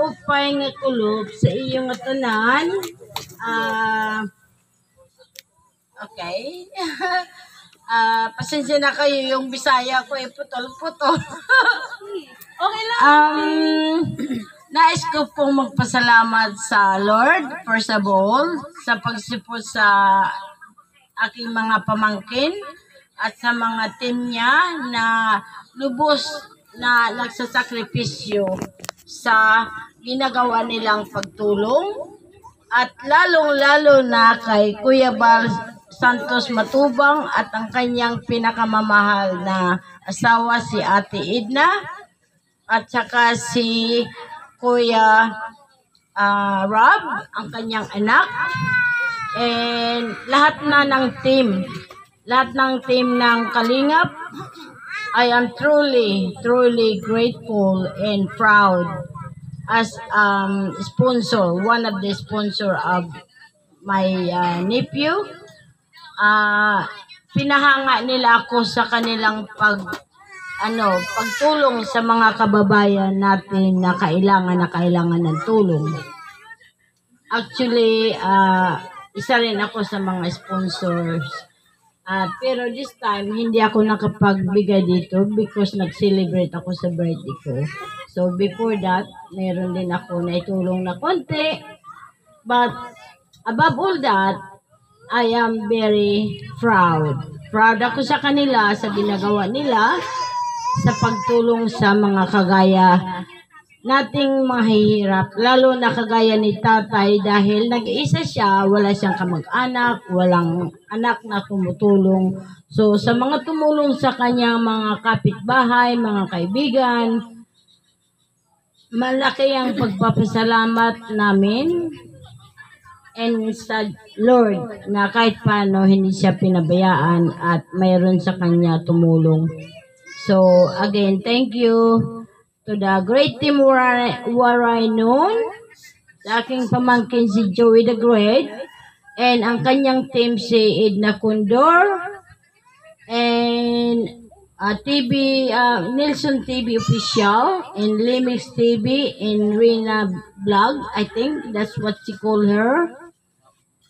maupay nga kulob sa iyong tanan. Okay. Pasensya na kayo, yung Bisaya ko ay putol-putol. Okay lang. Nais ko pong magpasalamat sa Lord, first of all, sa pagsipot sa aking mga pamangkin at sa mga team niya na lubos na nagsasakripisyo sa ginagawa nilang pagtulong at lalong-lalo na kay Kuya Bal Santos Matubang at ang kanyang pinakamamahal na asawa si Ate Edna at saka si Kuya Rob, ang kanyang anak, and lahat ng team ng Kalingap. I am truly grateful and proud as sponsor, one of the sponsor of my nephew. Pinahanga nila ako sa kanilang pagtulong sa mga kababayan natin na kailangan ng tulong. Actually, isa rin ako sa mga sponsors. Pero this time, hindi ako nakapagbigay dito because nag-celebrate ako sa birthday ko. So before that, meron din ako na itulong na konti. But above all that, I am very proud. Proud ako sa kanila, sa ginagawa nila, sa pagtulong sa mga kagaya nating mahihirap. Lalo na kagaya ni tatay dahil nag-iisa siya, wala siyang kamag-anak, walang anak na tumutulong. So sa mga tumulong sa kanyang mga kapitbahay, mga kaibigan, malaki ang pagpapasalamat namin. And sa Lord na kahit paano hindi siya pinabayaan at mayroon sa kanya tumulong. So again, thank you to the great team Waray noon, sa aking pamangkin si Joey the Great, and ang kanyang team si Edna Condor, and Nelson TV Official, and Limix TV, and Rina Vlog, I think that's what she called her.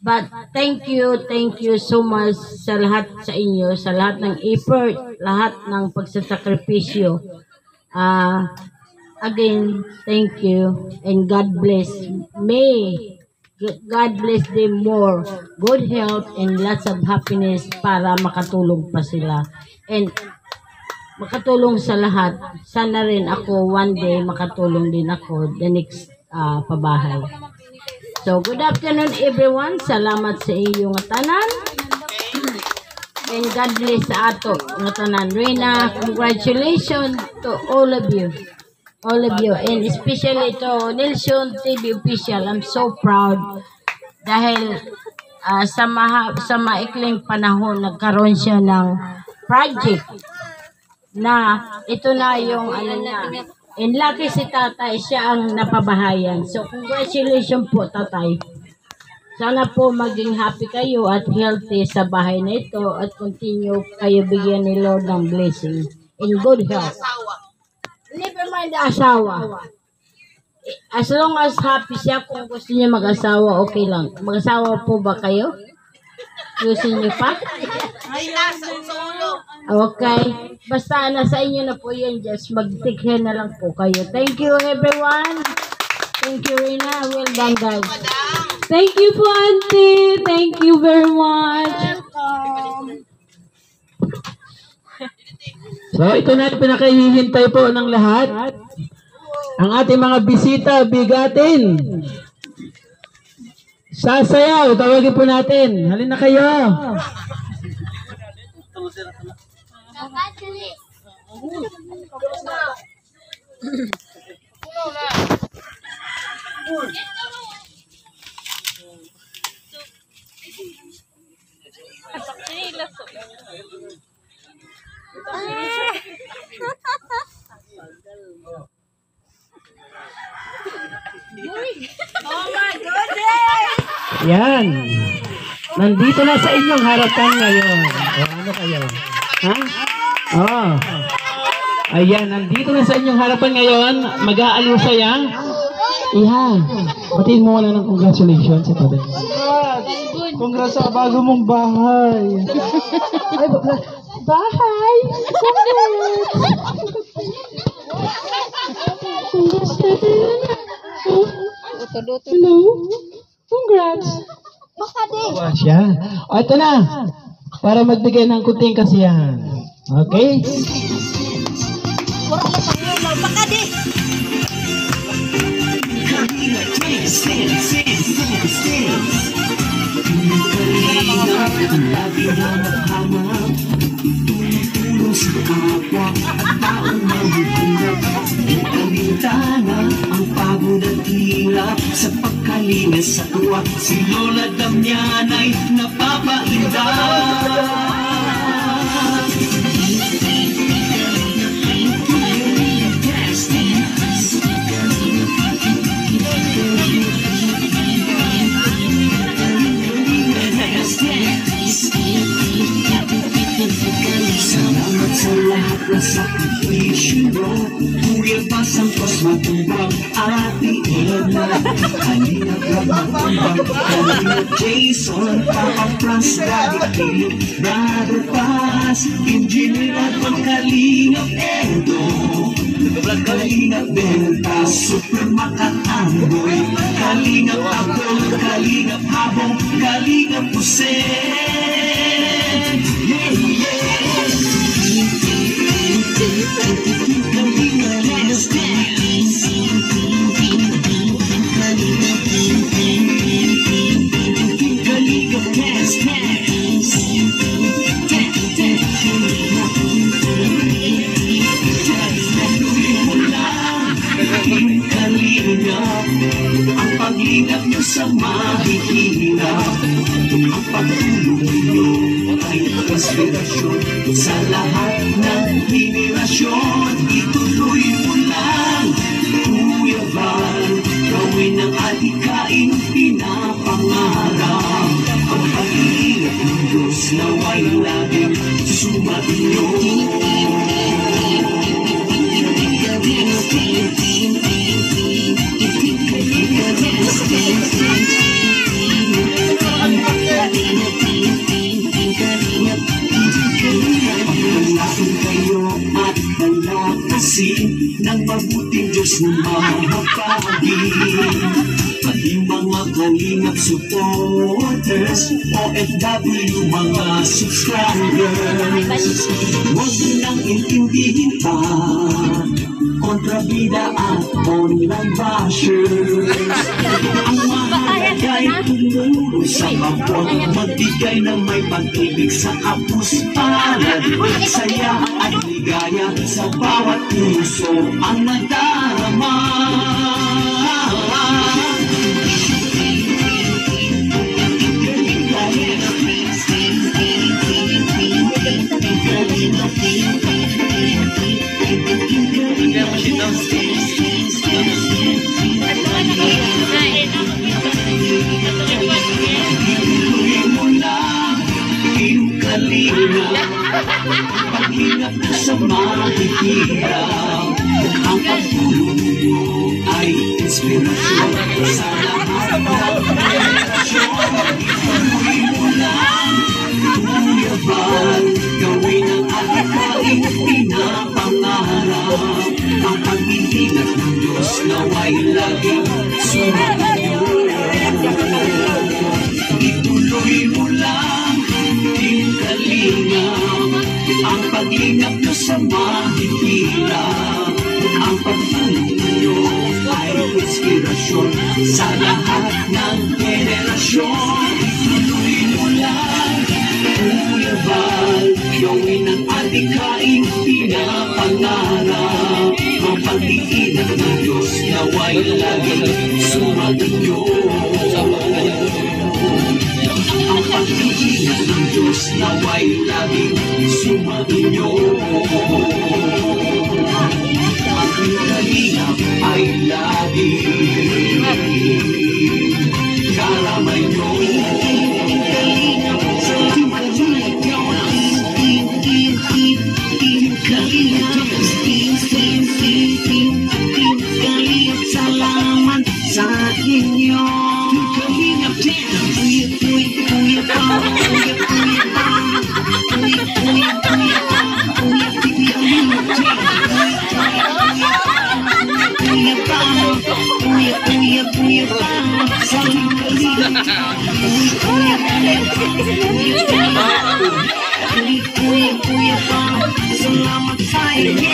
But thank you so much sa lahat sa inyo, sa lahat ng effort, lahat ng pagsasakripisyo. Again, thank you and God bless. May God bless them more, good health and lots of happiness para makatulong pa sila. And makatulong sa lahat. Sana rin ako one day makatulong din ako the next pabahay. So, good afternoon everyone. Salamat sa iyong tanan. And God bless sa ato ng tanan. Rina, congratulations to all of you. All of you. And especially to Nelson TV Official. I'm so proud. Dahil sa maikling panahon, nagkaroon siya ng project na ito na yung niya. And lucky si tatay, siya ang napabahayan. So, congratulations po tatay. Sana po maging happy kayo at healthy sa bahay na ito at continue kayo bigyan ni Lord ng blessing in good health. Never mind the asawa. As long as happy siya, kung gusto niya mag-asawa, okay lang. Mag-asawa po ba kayo? Gusto niyo pa? Okay. Basta nasa inyo na po yun. Just mag-take care na lang po kayo. Thank you everyone. Thank you Rina. Well done guys. Thank you po, Auntie. Thank you very much. So, ito na yung pinakahihintay po ng lahat. Ang ating mga bisita, bigatin. Sasayaw, tawagin po natin. Halina kayo. Oh my goodness! Yan. Nandito na sa inyong harapan ngayon. O, ano kayo? Ha? Oh. Ayan, nandito na sa inyong harapan ngayon. Mag-aaliw saya. Iha, batiin mo wala ng congratulations sa tabi. Congrats sa bago mong bahay. Ay, bahay! Congrats, Tete. Hello? Congrats. Awa siya. O, ito na. Para magbigay ng kunting kasiyahan. Okay? Ang pagod at hirap sa pagkalinga sa tuwa, si Lola Damian ay napapainda. Salamat sa lahat na sakripisyo mo. Kuya Basang Kos Matubang, Ate Edna, Kalina Grab Matubang, Kalina Jason, Papa Franz, Daddy Philip, Brother Paz, Engineer at Kalina Edo, Kalina Benta, Super Makatamboy, Kalina Abol, Kalina Habong, Kalina Pusen. Yeah, yeah. Kalina Let's Dance. Kalina Dance Dance. Kalina, ang paglingap niyo sa mahihirap, ang pagtulong niyo ay inspirasyon sa lahat ng henerasyon. Ituloy mo lang, Kuya Val, gawin ang adhikain pinapangarap. Ang pag-iingat ng Diyos nawa'y laging sumainyo. Paglasin kayo at palakasin ng mabuting Diyos na mamahapagin. Pati mga kalingap supporters, OFW mga subscribers, huwag nang intindihin pa kontrabida at online bashers. Ang mahalaga ay tumulong sa kapwa, magbigay ng may pag-ibig sa kapusparan, saya at ligaya sa bawat puso ang nadarama. Pag-ingat ka sa mahihirap, ang pagtulong mo ay inspirasyon sa lahat ng henerasyon. Ituloy mo lang, Kuya Val, gawin ang adhikain pinapangarap. Ang pag-iingat ng Diyos nawa'y laging sumainyo. Ituloy mo lang, Team Kalingap, ang pag-ingat nyo sa mahihirap, ang pagtulong nyo ay inspirasyon sa lahat ng henerasyon. Ituloy mo lang, Kuya Val, gawin ang adhikain pinapangarap. Ang pag-iingat ng Diyos nawa'y laging sumainyo. Ang pag-iingat ng Diyos nawa'y laging sumainyo. Ang kalingap ay laging karamay nyo. Salamat sa inyo. Kalingap din, kuya, kuya, kuya pa, kuya, kuya pa, kuya, kuya, kuya pa, kuya, kalingap din, kuya pa, kuya, kuya, kuya pa, sa kalingap, kuya, kuya, kuya pa, kuya, kuya pa, salamat sa inyo.